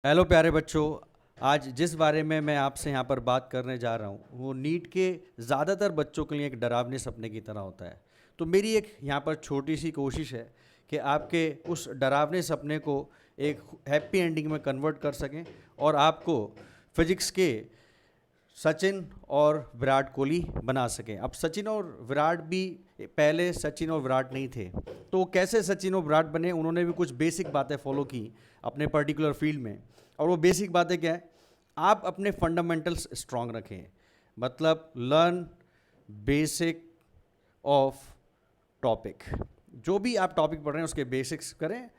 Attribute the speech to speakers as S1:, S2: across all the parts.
S1: Hello प्यारे बच्चों। आज जिस बारे में मैं आपसे यहाँ पर बात करने जा रहा हूँ वो नीट के ज़्यादातर बच्चों के लिए एक डरावने सपने की तरह होता है। तो मेरी एक यहाँ पर छोटी सी कोशिश है कि आपके उस डरावने सपने को एक हैप्पी एंडिंग में कन्वर्ट कर सकें और आपको फिजिक्स के सचिन और विराट कोहली बना सकें। अब सचिन और विराट भी, पहले सचिन और विराट नहीं थे, तो वो कैसे सचिन और विराट बने? उन्होंने भी कुछ बेसिक बातें फॉलो की अपने पर्टिकुलर फील्ड में। और वो बेसिक बातें क्या है? आप अपने फंडामेंटल्स स्ट्रांग रखें, मतलब लर्न बेसिक ऑफ टॉपिक। जो भी आप टॉपिक पढ़ रहे हैं उसके बेसिक्स करें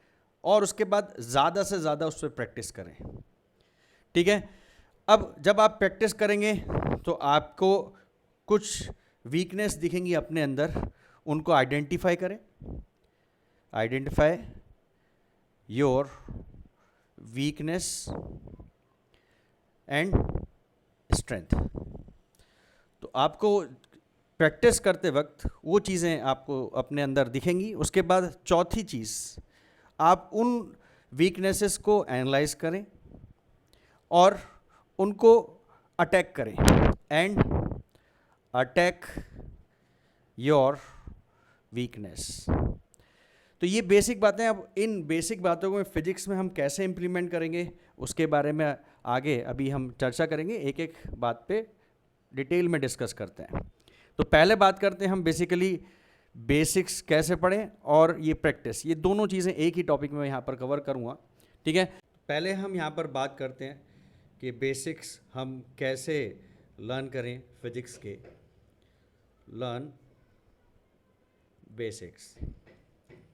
S1: और उसके बाद ज़्यादा से ज़्यादा उस पर प्रैक्टिस करें। ठीक है। अब जब आप प्रैक्टिस करेंगे तो आपको कुछ वीकनेस दिखेंगी अपने अंदर, उनको आइडेंटिफाई करें। Identify your weakness and strength. तो आपको प्रैक्टिस करते वक्त वो चीज़ें आपको अपने अंदर दिखेंगी। उसके बाद चौथी चीज़, आप उन वीकनेसेस को एनालाइज करें और उनको अटैक करें। And attack your weakness. तो ये बेसिक बातें। अब इन बेसिक बातों को फिजिक्स में हम कैसे इम्प्लीमेंट करेंगे उसके बारे में आगे अभी हम चर्चा करेंगे। एक एक बात पे डिटेल में डिस्कस करते हैं। तो पहले बात करते हैं हम बेसिकली बेसिक्स कैसे पढ़ें और ये प्रैक्टिस, ये दोनों चीज़ें एक ही टॉपिक में यहाँ पर कवर करूँगा। ठीक है। पहले हम यहाँ पर बात करते हैं कि बेसिक्स हम कैसे लर्न करें फिजिक्स के। लर्न बेसिक्स,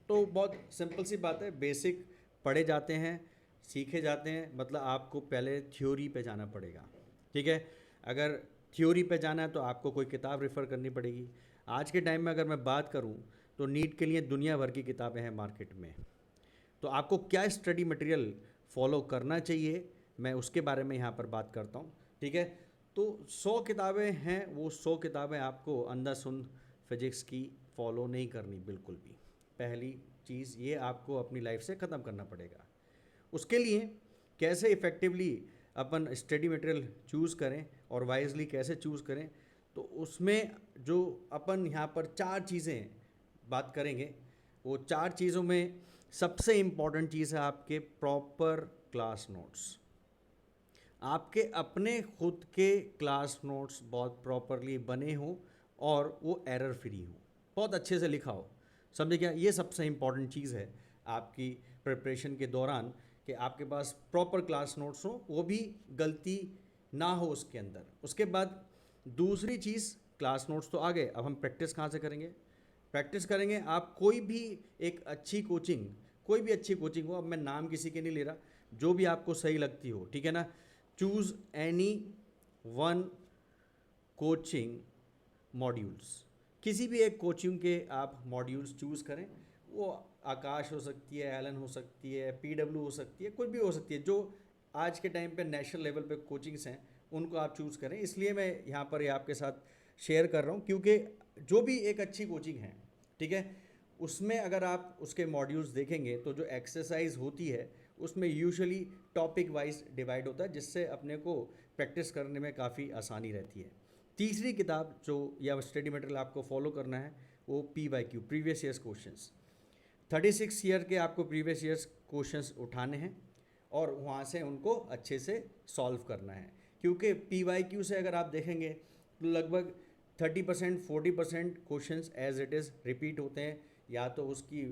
S1: तो बहुत सिंपल सी बात है। बेसिक पढ़े जाते हैं, सीखे जाते हैं, मतलब आपको पहले थ्योरी पे जाना पड़ेगा। ठीक है। अगर थ्योरी पे जाना है तो आपको कोई किताब रेफ़र करनी पड़ेगी। आज के टाइम में अगर मैं बात करूं तो नीट के लिए दुनिया भर की किताबें हैं मार्केट में। तो आपको क्या स्टडी मटेरियल फॉलो करना चाहिए, मैं उसके बारे में यहाँ पर बात करता हूँ। ठीक है। तो 100 किताबें हैं, वो 100 किताबें आपको अंधाधुंध फिजिक्स की फॉलो नहीं करनी बिल्कुल भी। पहली चीज़ ये आपको अपनी लाइफ से ख़त्म करना पड़ेगा। उसके लिए कैसे इफ़ेक्टिवली अपन स्टडी मटेरियल चूज़ करें और वाइजली कैसे चूज़ करें, तो उसमें जो अपन यहाँ पर 4 चीज़ें बात करेंगे, वो 4 चीज़ों में सबसे इम्पॉर्टेंट चीज़ है आपके प्रॉपर क्लास नोट्स। आपके अपने खुद के क्लास नोट्स बहुत प्रॉपरली बने हों और वो एरर फ्री हो, बहुत अच्छे से लिखा हो। समझे क्या? ये सबसे इम्पॉर्टेंट चीज़ है आपकी प्रिपरेशन के दौरान, कि आपके पास प्रॉपर क्लास नोट्स हो, वो भी गलती ना हो उसके अंदर। उसके बाद दूसरी चीज़, क्लास नोट्स तो आ गए, अब हम प्रैक्टिस कहाँ से करेंगे? प्रैक्टिस करेंगे आप कोई भी एक अच्छी कोचिंग, कोई भी अच्छी कोचिंग हो, अब मैं नाम किसी के नहीं ले रहा, जो भी आपको सही लगती हो, ठीक है ना। Choose any one coaching modules, किसी भी एक कोचिंग के आप मॉड्यूल्स चूज़ करें। वो आकाश हो सकती है, एलन हो सकती है, पीडब्ल्यू हो सकती है, कोई भी हो सकती है। जो आज के टाइम पे नेशनल लेवल पे कोचिंग्स हैं उनको आप चूज़ करें। इसलिए मैं यहाँ पर ये आपके साथ शेयर कर रहा हूँ क्योंकि जो भी एक अच्छी कोचिंग है, ठीक है, उसमें अगर आप उसके मॉड्यूल्स देखेंगे तो जो एक्सरसाइज होती है उसमें यूजुअली टॉपिक वाइज डिवाइड होता है, जिससे अपने को प्रैक्टिस करने में काफ़ी आसानी रहती है। तीसरी किताब जो या स्टडी मटेरियल आपको फॉलो करना है वो PYQ, previous years questions. 36 year के आपको प्रीवियस ईयर्स क्वेश्चंस उठाने हैं और वहाँ से उनको अच्छे से सॉल्व करना है। क्योंकि PYQ से अगर आप देखेंगे तो लगभग 30% 40% questions as it is repeat होते हैं, या तो उसकी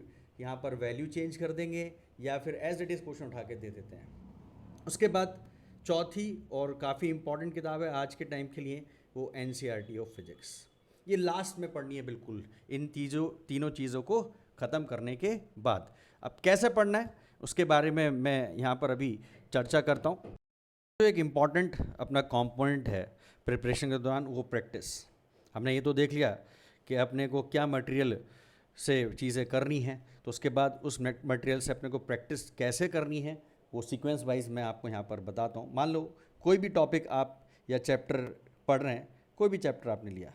S1: यहाँ पर वैल्यू चेंज कर देंगे या फिर एज इट इज़ क्वेश्चन उठा के दे देते हैं। उसके बाद चौथी और काफ़ी इंपॉर्टेंट किताब है आज के टाइम के लिए, वो NCERT ऑफ फिजिक्स। ये लास्ट में पढ़नी है बिल्कुल, इन तीनों चीज़ों को ख़त्म करने के बाद। अब कैसे पढ़ना है उसके बारे में मैं यहाँ पर अभी चर्चा करता हूँ। तो एक इम्पॉर्टेंट अपना कंपोनेंट है प्रिपरेशन के दौरान, वो प्रैक्टिस। हमने ये तो देख लिया कि अपने को क्या मटेरियल से चीज़ें करनी हैं, तो उसके बाद उस मटेरियल से अपने को प्रैक्टिस कैसे करनी है वो सीक्वेंस वाइज मैं आपको यहाँ पर बताता हूँ। मान लो कोई भी टॉपिक आप या चैप्टर पढ़ रहे हैं, कोई भी चैप्टर आपने लिया,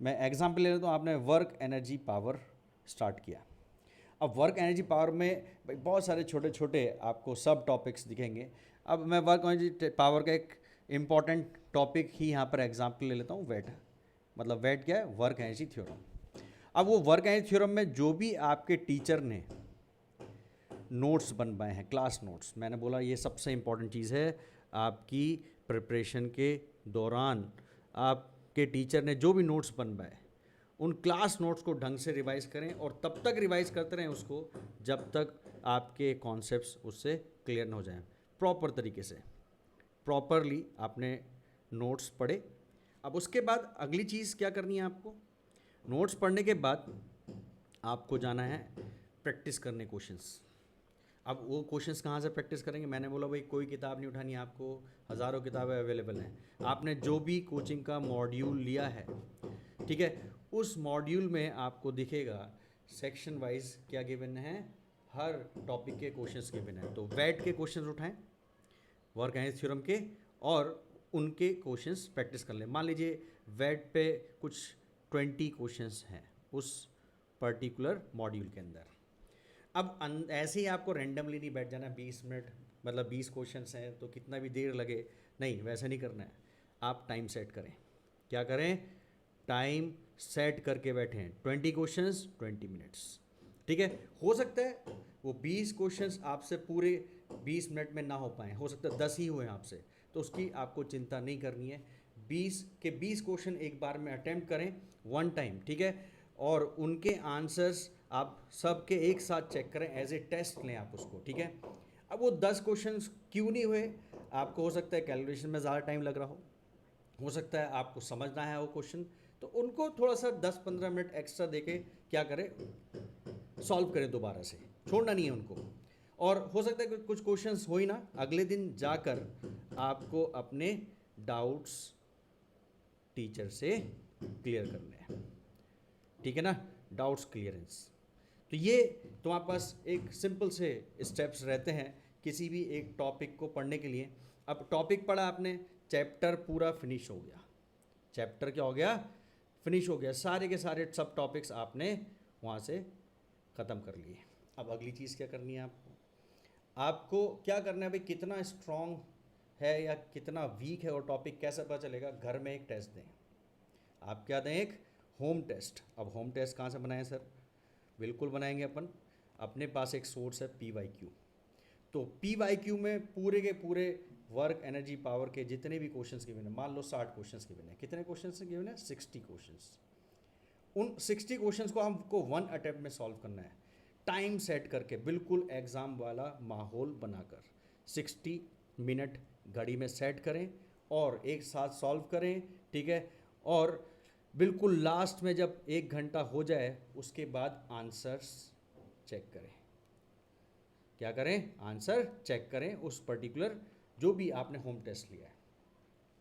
S1: मैं एग्जाम्पल ले लेता हूँ। आपने वर्क एनर्जी पावर स्टार्ट किया, अब वर्क एनर्जी पावर में भाई बहुत सारे छोटे छोटे आपको सब टॉपिक्स दिखेंगे। अब मैं वर्क एनर्जी पावर का एक इम्पॉर्टेंट टॉपिक ही यहाँ पर एग्जाम्पल ले लेता हूँ, वेट। मतलब वेट क्या है? Work energy theorem. अब वो वर्क एनर्जी थ्योरम में जो भी आपके टीचर ने नोट्स बनवाए हैं, क्लास नोट्स, मैंने बोला ये सबसे इम्पॉर्टेंट चीज़ है आपकी प्रिपरेशन के दौरान। आपके टीचर ने जो भी नोट्स बनवाए, उन क्लास नोट्स को ढंग से रिवाइज करें, और तब तक रिवाइज करते रहें उसको जब तक आपके कॉन्सेप्ट्स उससे क्लियर ना हो जाएं। प्रॉपर तरीके से, प्रॉपरली आपने नोट्स पढ़े। अब उसके बाद अगली चीज़ क्या करनी है आपको? नोट्स पढ़ने के बाद आपको जाना है प्रैक्टिस करने क्वेश्चंस। अब वो क्वेश्चंस कहाँ से प्रैक्टिस करेंगे? मैंने बोला भाई कोई किताब नहीं उठानी, आपको हज़ारों किताबें अवेलेबल हैं। आपने जो भी कोचिंग का मॉड्यूल लिया है, ठीक है, उस मॉड्यूल में आपको दिखेगा सेक्शन वाइज क्या गिवन है, हर टॉपिक के क्वेश्चंस गिवन है। तो वेट के क्वेश्चंस उठाएं, वर्क एनर्जी थ्योरम के, और उनके क्वेश्चंस प्रैक्टिस कर लें। मान लीजिए वेट पे कुछ 20 क्वेश्चंस हैं उस पर्टिकुलर मॉड्यूल के अंदर। अब ऐसे ही आपको रैंडमली नहीं बैठ जाना 20 मिनट, मतलब 20 क्वेश्चंस हैं तो कितना भी देर लगे, नहीं, वैसा नहीं करना है। आप टाइम सेट करें। क्या करें? टाइम सेट करके बैठें। 20 क्वेश्चंस 20 मिनट्स, ठीक है। हो सकता है वो 20 क्वेश्चंस आपसे पूरे 20 मिनट में ना हो पाए, हो सकता है 10 ही हुए आपसे, तो उसकी आपको चिंता नहीं करनी है। 20 के 20 क्वेश्चन एक बार में अटेम्प्ट करें, वन टाइम, ठीक है। और उनके आंसर्स आप सबके एक साथ चेक करें, एज ए टेस्ट लें आप उसको, ठीक है। अब वो 10 क्वेश्चंस क्यों नहीं हुए, आपको हो सकता है कैलकुलेशन में ज़्यादा टाइम लग रहा हो सकता है आपको समझना है वो क्वेश्चन, तो उनको थोड़ा सा 10-15 मिनट एक्स्ट्रा देके क्या करें, सॉल्व करें दोबारा से, छोड़ना नहीं है उनको। और हो सकता है कुछ क्वेश्चंस हो ही ना, अगले दिन जाकर आपको अपने डाउट्स टीचर से क्लियर करने हैं, ठीक है ना, डाउट्स क्लियरेंस। तो ये तुम्हारे पास एक सिंपल से स्टेप्स रहते हैं किसी भी एक टॉपिक को पढ़ने के लिए। अब टॉपिक पढ़ा आपने, चैप्टर पूरा फिनिश हो गया। चैप्टर क्या हो गया? फिनिश हो गया। सारे के सारे सब टॉपिक्स आपने वहाँ से ख़त्म कर लिए। अब अगली चीज़ क्या करनी है आपको? आपको क्या करना है भाई, कितना स्ट्रॉन्ग है या कितना वीक है वो टॉपिक कैसे पता चलेगा? घर में एक टेस्ट दें। आप क्या दें? एक होम टेस्ट। अब होम टेस्ट कहाँ से बनाएं सर? बिल्कुल बनाएंगे अपन। अपने पास एक सोर्स है PYQ। तो PYQ में पूरे के पूरे वर्क एनर्जी पावर के जितने भी क्वेश्चंस गिवन है, मान लो 60 क्वेश्चंस गिवन है, कितने क्वेश्चंस गिवन है? 60 क्वेश्चंस। उन 60 क्वेश्चंस को हमको वन अटेम्प्ट में सॉल्व करना है, टाइम सेट करके, बिल्कुल एग्ज़ाम वाला माहौल बनाकर। 60 मिनट घड़ी में सेट करें और एक साथ सॉल्व करें, ठीक है। और बिल्कुल लास्ट में जब 1 घंटा हो जाए उसके बाद आंसर्स चेक करें। क्या करें? आंसर चेक करें उस पर्टिकुलर जो भी आपने होम टेस्ट लिया है।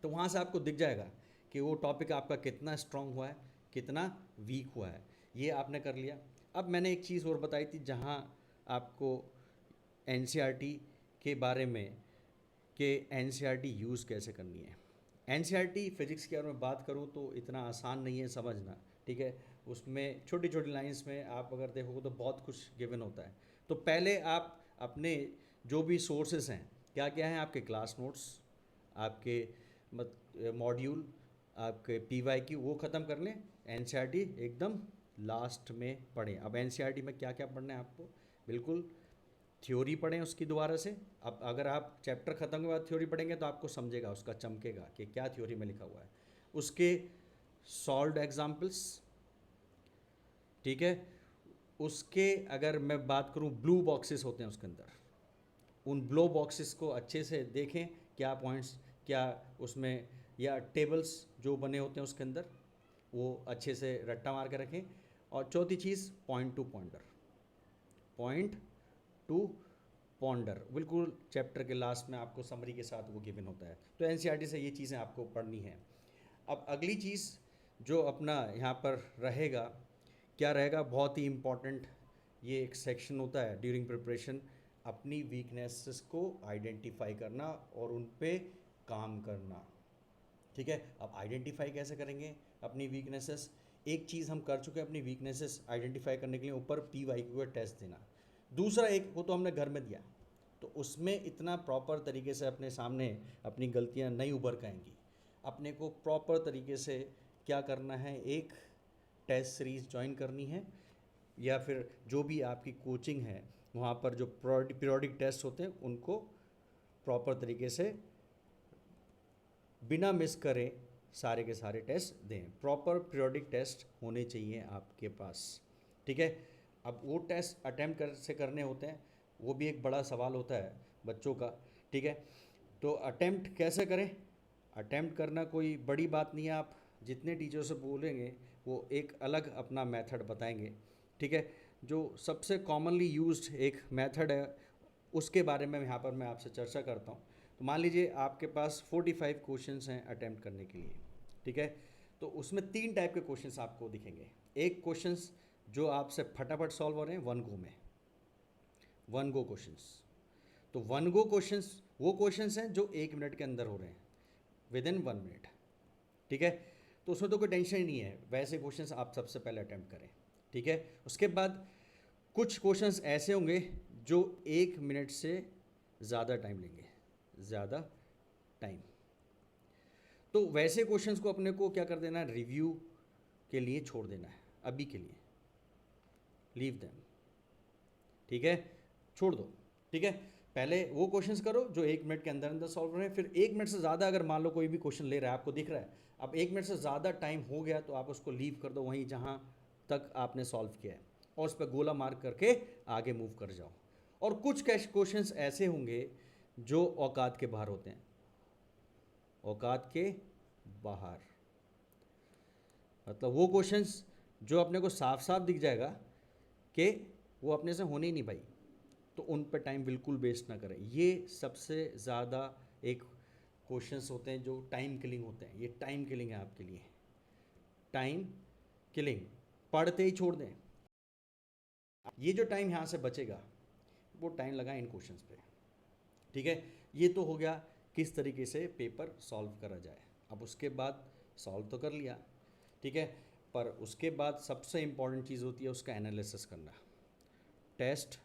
S1: तो वहाँ से आपको दिख जाएगा कि वो टॉपिक आपका कितना स्ट्रांग हुआ है, कितना वीक हुआ है। ये आपने कर लिया। अब मैंने एक चीज़ और बताई थी जहाँ आपको NCERT के बारे में, कि NCERT यूज़ कैसे करनी है। NCERT फिज़िक्स की अगर मैं बात करूँ तो इतना आसान नहीं है समझना, ठीक है। उसमें छोटी छोटी लाइंस में आप अगर देखोगे तो बहुत कुछ गिवन होता है। तो पहले आप अपने जो भी सोर्सेस हैं, क्या क्या हैं आपके क्लास नोट्स, आपके मॉड्यूल, आपके PYQ, वो ख़त्म कर लें। NCERT एकदम लास्ट में पढ़ें। अब NCERT में क्या क्या पढ़ना है आपको? बिल्कुल थ्योरी पढ़ें उसकी दोबारा से। अब अगर आप चैप्टर ख़त्म के बाद थ्योरी पढ़ेंगे तो आपको समझेगा, उसका चमकेगा कि क्या थ्योरी में लिखा हुआ है। उसके सॉल्व्ड एग्जाम्पल्स, ठीक है। उसके अगर मैं बात करूं, ब्लू बॉक्सेस होते हैं उसके अंदर, उन ब्लू बॉक्सेस को अच्छे से देखें, क्या पॉइंट्स, क्या उसमें, या टेबल्स जो बने होते हैं उसके अंदर, वो अच्छे से रट्टा मार के रखें। और चौथी चीज़, पॉइंट टू पॉन्डर, बिल्कुल चैप्टर के लास्ट में आपको समरी के साथ वो गिवन होता है। तो NCERT से ये चीज़ें आपको पढ़नी है। अब अगली चीज़ जो अपना यहाँ पर रहेगा, क्या रहेगा? बहुत ही इम्पॉर्टेंट ये एक सेक्शन होता है ड्यूरिंग प्रिपरेशन, अपनी वीकनेसेस को आइडेंटिफाई करना और उन पे काम करना, ठीक है। अब आइडेंटिफाई कैसे करेंगे अपनी वीकनेसेस? एक चीज़ हम कर चुके हैं अपनी वीकनेसेस आइडेंटिफाई करने के लिए, ऊपर PYQ का टेस्ट देना। दूसरा एक वो तो हमने घर में दिया, तो उसमें इतना प्रॉपर तरीके से अपने सामने अपनी गलतियां नहीं उभर के आएंगी। अपने को प्रॉपर तरीके से क्या करना है, एक टेस्ट सीरीज़ ज्वाइन करनी है, या फिर जो भी आपकी कोचिंग है वहाँ पर जो पीरियोडिक टेस्ट होते हैं उनको प्रॉपर तरीके से बिना मिस करे सारे के सारे टेस्ट दें। प्रॉपर पीरियोडिक टेस्ट होने चाहिए आपके पास, ठीक है। अब वो टेस्ट अटैम्प्ट से करने होते हैं, वो भी एक बड़ा सवाल होता है बच्चों का, ठीक है। तो अटैम्प्ट कैसे करें? अटैम्प्ट करना कोई बड़ी बात नहीं है, आप जितने टीचर से बोलेंगे वो एक अलग अपना मेथड बताएंगे, ठीक है। जो सबसे कॉमनली यूज्ड एक मेथड है उसके बारे में यहाँ पर मैं आपसे चर्चा करता हूँ। तो मान लीजिए आपके पास 45 क्वेश्चंस हैं अटैम्प्ट करने के लिए, ठीक है। तो उसमें 3 टाइप के क्वेश्चंस आपको दिखेंगे। एक क्वेश्चंस जो आपसे फटाफट सॉल्व हो रहे हैं वन गो में, वन गो क्वेश्चंस। तो वन गो क्वेश्चंस वो क्वेश्चंस हैं जो 1 मिनट के अंदर हो रहे हैं, विद इन 1 मिनट, ठीक है। तो उसमें तो कोई टेंशन ही नहीं है, वैसे क्वेश्चंस आप सबसे पहले अटैम्प्ट करें, ठीक है। उसके बाद कुछ क्वेश्चंस ऐसे होंगे जो 1 मिनट से ज़्यादा टाइम लेंगे, ज़्यादा टाइम। तो वैसे क्वेश्चंस को अपने को क्या कर देना है, रिव्यू के लिए छोड़ देना है, अभी के लिए लीव देम, ठीक है, छोड़ दो, ठीक है। पहले वो क्वेश्चंस करो जो 1 मिनट के अंदर अंदर सॉल्व हो रहे हैं। फिर 1 मिनट से ज़्यादा अगर मान लो कोई भी क्वेश्चन ले रहा है, आपको दिख रहा है अब 1 मिनट से ज़्यादा टाइम हो गया, तो आप उसको लीव कर दो वहीं जहाँ तक आपने सॉल्व किया है, और उस पर गोला मार्क करके आगे मूव कर जाओ। और कुछ क्वेश्चंस ऐसे होंगे जो औकात के बाहर होते हैं, औकात के बाहर, मतलब वो क्वेश्चंस जो अपने को साफ साफ दिख जाएगा कि वो अपने से होने ही नहीं भाई, तो उन पर टाइम बिल्कुल वेस्ट ना करें। ये सबसे ज़्यादा एक क्वेश्चंस होते हैं जो टाइम किलिंग होते हैं, ये टाइम किलिंग है आपके लिए, टाइम किलिंग। पढ़ते ही छोड़ दें, ये जो टाइम यहाँ से बचेगा वो टाइम लगाएं इन क्वेश्चंस पे, ठीक है। ये तो हो गया किस तरीके से पेपर सॉल्व करा जाए। अब उसके बाद सॉल्व तो कर लिया, ठीक है, पर उसके बाद सबसे इम्पॉर्टेंट चीज़ होती है उसका एनालिसिस करना, टेस्ट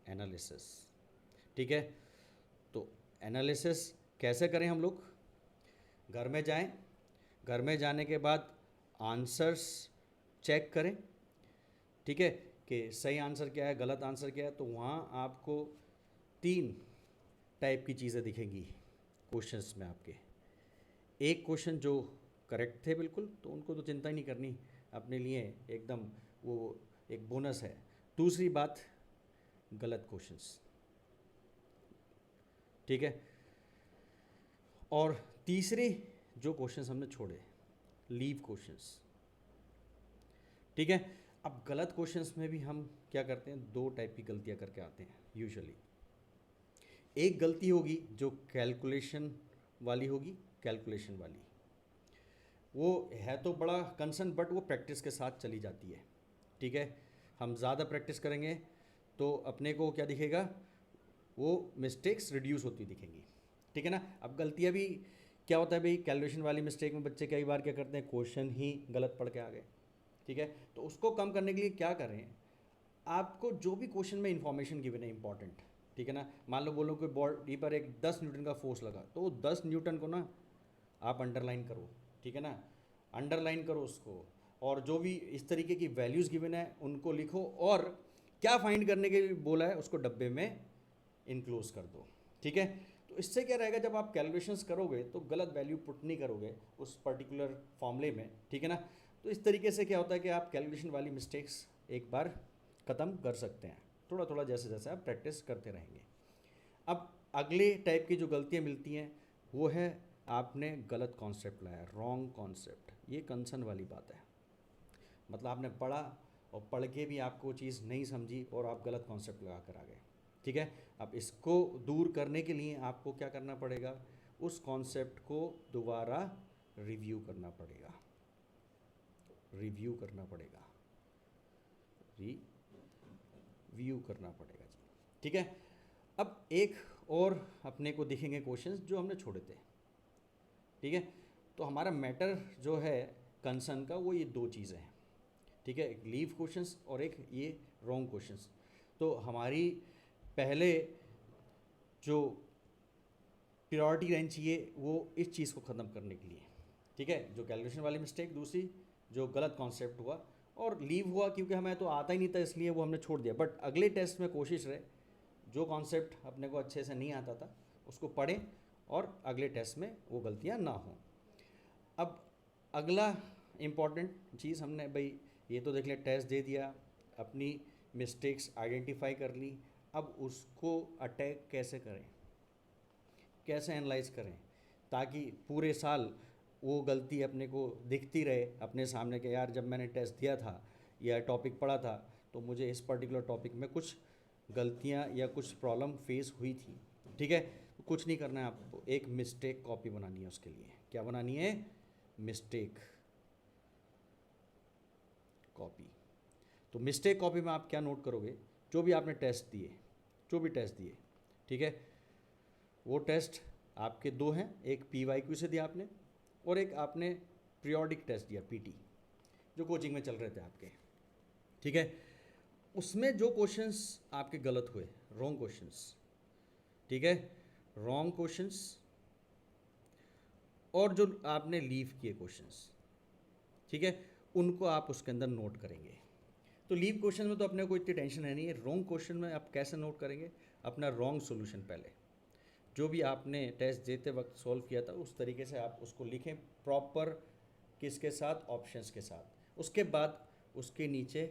S1: एनालिसिस, ठीक है। तो एनालिसिस कैसे करें हम लोग? घर में जाएं, घर में जाने के बाद आंसर्स चेक करें, ठीक है, कि सही आंसर क्या है, गलत आंसर क्या है। तो वहाँ आपको 3 टाइप की चीज़ें दिखेंगी क्वेश्चंस में आपके। एक क्वेश्चन जो करेक्ट थे बिल्कुल, तो उनको तो चिंता ही नहीं करनी, अपने लिए एकदम वो एक बोनस है। दूसरी बात, गलत क्वेश्चंस, ठीक है। और तीसरी जो क्वेश्चंस हमने छोड़े, लीव क्वेश्चंस, ठीक है। अब गलत क्वेश्चंस में भी हम क्या करते हैं, 2 टाइप की गलतियां करके आते हैं यूजुअली। एक गलती होगी जो कैलकुलेशन वाली होगी, कैलकुलेशन वाली वो है तो बड़ा कंसर्न, बट वो प्रैक्टिस के साथ चली जाती है, ठीक है। हम ज़्यादा प्रैक्टिस करेंगे तो अपने को क्या दिखेगा, वो मिस्टेक्स रिड्यूस होती दिखेंगी, ठीक है ना। अब गलतियाँ भी क्या होता है भाई, कैलकुलेशन वाली मिस्टेक में बच्चे कई बार क्या करते हैं, क्वेश्चन ही गलत पढ़ के आ गए, ठीक है। तो उसको कम करने के लिए क्या करें, आपको जो भी क्वेश्चन में इंफॉर्मेशन गिवन है इंपॉर्टेंट, ठीक है ना। मान लो बोलो कि बॉडी पर एक 10 न्यूटन का फोर्स लगा, तो वो 10 न्यूटन को ना आप अंडरलाइन करो, ठीक है ना, अंडरलाइन करो उसको, और जो भी इस तरीके की वैल्यूज़ गिवन है उनको लिखो, और क्या फाइंड करने के लिए बोला है उसको डब्बे में इनक्लोज कर दो, ठीक है। तो इससे क्या रहेगा, जब आप कैलकुलेशंस करोगे तो गलत वैल्यू पुट नहीं करोगे उस पर्टिकुलर फॉर्मूले में, ठीक है ना। तो इस तरीके से क्या होता है कि आप कैलकुलेशन वाली मिस्टेक्स एक बार ख़त्म कर सकते हैं, थोड़ा थोड़ा जैसे जैसे आप प्रैक्टिस करते रहेंगे। अब अगले टाइप की जो गलतियाँ मिलती हैं वो है आपने गलत कॉन्सेप्ट लाया, रॉन्ग कॉन्सेप्ट। ये कंसर्न वाली बात है, मतलब आपने पढ़ा और पढ़ के भी आपको चीज़ नहीं समझी और आप गलत कॉन्सेप्ट लगा कर आ गए, ठीक है। अब इसको दूर करने के लिए आपको क्या करना पड़ेगा, उस कॉन्सेप्ट को दोबारा रिव्यू करना पड़ेगा, रिव्यू करना पड़ेगा, रिव्यू करना पड़ेगा जी, ठीक है। अब एक और अपने को दिखेंगे क्वेश्चंस जो हमने छोड़े थे, ठीक है। तो हमारा मैटर जो है कंसर्न का वो ये 2 चीज़ें हैं, ठीक है, एक लीव क्वेश्चंस और एक ये रॉन्ग क्वेश्चंस। तो हमारी पहले जो प्रायोरिटी रहनी चाहिए वो इस चीज़ को ख़त्म करने के लिए, ठीक है, जो कैलकुलेशन वाली मिस्टेक, दूसरी जो गलत कॉन्सेप्ट हुआ, और लीव हुआ क्योंकि हमें तो आता ही नहीं था इसलिए वो हमने छोड़ दिया। बट अगले टेस्ट में कोशिश रहे जो कॉन्सेप्ट अपने को अच्छे से नहीं आता था उसको पढ़ें और अगले टेस्ट में वो गलतियाँ ना हों। अब अगला इम्पॉर्टेंट चीज़ हमने भाई ये तो देख लिया, टेस्ट दे दिया, अपनी मिस्टेक्स आइडेंटिफाई कर ली, अब उसको अटैक कैसे करें, कैसे एनालाइज करें ताकि पूरे साल वो गलती अपने को दिखती रहे अपने सामने के, यार जब मैंने टेस्ट दिया था या टॉपिक पढ़ा था तो मुझे इस पर्टिकुलर टॉपिक में कुछ गलतियाँ या कुछ प्रॉब्लम फेस हुई थी, ठीक है। तो कुछ नहीं करना है आपको, एक मिस्टेक कॉपी बनानी है उसके लिए। क्या बनानी है? Mistake copy. तो मिस्टेक कॉपी में आप क्या नोट करोगे? जो भी आपने टेस्ट दिए, जो भी टेस्ट दिए, ठीक है, वो टेस्ट आपके दो हैं, एक PYQ से दिया आपने और एक आपने पीरियोडिक टेस्ट दिया PT, जो कोचिंग में चल रहे थे आपके, ठीक है। उसमें जो क्वेश्चंस आपके गलत हुए, रॉन्ग क्वेश्चंस, ठीक है, रॉन्ग क्वेश्चंस, और जो आपने लीव किए क्वेश्चंस, ठीक है, उनको आप उसके अंदर नोट करेंगे। तो लीव क्वेश्चन में तो अपने को इतनी टेंशन है नहीं है। रॉन्ग क्वेश्चन में आप कैसे नोट करेंगे? अपना रॉन्ग सॉल्यूशन, पहले जो भी आपने टेस्ट देते वक्त सॉल्व किया था उस तरीके से आप उसको लिखें प्रॉपर, किसके साथ? ऑप्शंस के साथ। उसके बाद उसके नीचे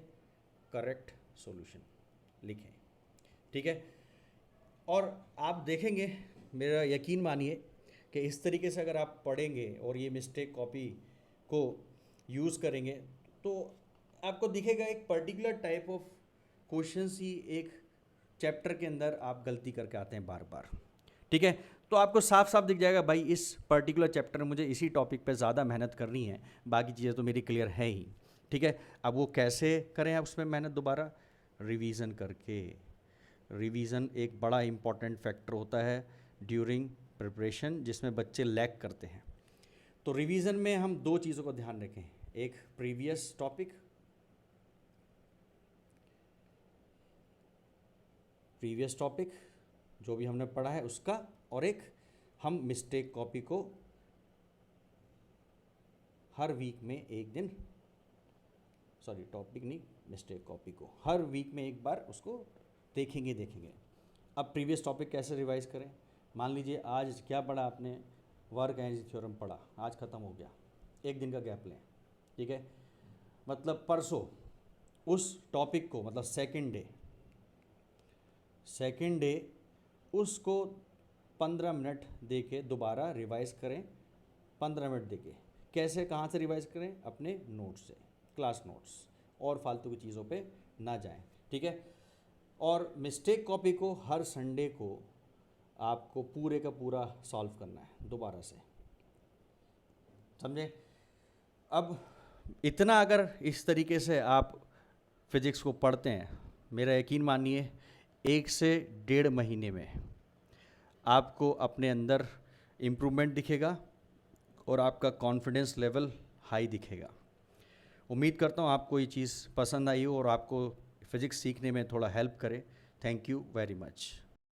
S1: करेक्ट सॉल्यूशन लिखें, ठीक है। और आप देखेंगे, मेरा यकीन मानिए कि इस तरीके से अगर आप पढ़ेंगे और ये मिस्टेक कॉपी को यूज़ करेंगे तो आपको दिखेगा एक पर्टिकुलर टाइप ऑफ क्वेश्चंस ही एक चैप्टर के अंदर आप गलती करके आते हैं बार बार, ठीक है। तो आपको साफ साफ दिख जाएगा भाई इस पर्टिकुलर चैप्टर में मुझे इसी टॉपिक पे ज़्यादा मेहनत करनी है, बाकी चीज़ें तो मेरी क्लियर है ही, ठीक है। अब वो कैसे करें आप उसमें मेहनत? दोबारा रिवीजन करके। रिवीजन एक बड़ा इंपॉर्टेंट फैक्टर होता है ड्यूरिंग प्रिपरेशन, जिसमें बच्चे लैग करते हैं। तो रिवीजन में हम दो चीज़ों का ध्यान रखें, एक प्रीवियस टॉपिक, जो भी हमने पढ़ा है उसका, और एक हम मिस्टेक कॉपी को हर वीक में एक दिन, सॉरी टॉपिक नहीं, मिस्टेक कॉपी को हर वीक में एक बार उसको देखेंगे। अब प्रीवियस टॉपिक कैसे रिवाइज करें? मान लीजिए आज क्या पढ़ा आपने? वर्क एनर्जी थ्योरम पढ़ा, आज ख़त्म हो गया, एक दिन का गैप लें, ठीक है। मतलब परसों उस टॉपिक को, मतलब सेकेंड डे उसको 15 मिनट दे के दोबारा रिवाइज करें, 15 मिनट दे के। कैसे, कहाँ से रिवाइज करें? अपने नोट्स से, क्लास नोट्स, और फालतू की चीज़ों पे ना जाएं, ठीक है। और मिस्टेक कॉपी को हर संडे को आपको पूरे का पूरा सॉल्व करना है दोबारा से, समझे? अब इतना अगर इस तरीके से आप फिज़िक्स को पढ़ते हैं, मेरा यकीन मानिए 1 से 1.5 महीने में आपको अपने अंदर इम्प्रूवमेंट दिखेगा और आपका कॉन्फिडेंस लेवल हाई दिखेगा। उम्मीद करता हूँ आपको ये चीज़ पसंद आई हो और आपको फिज़िक्स सीखने में थोड़ा हेल्प करे। Thank you very much.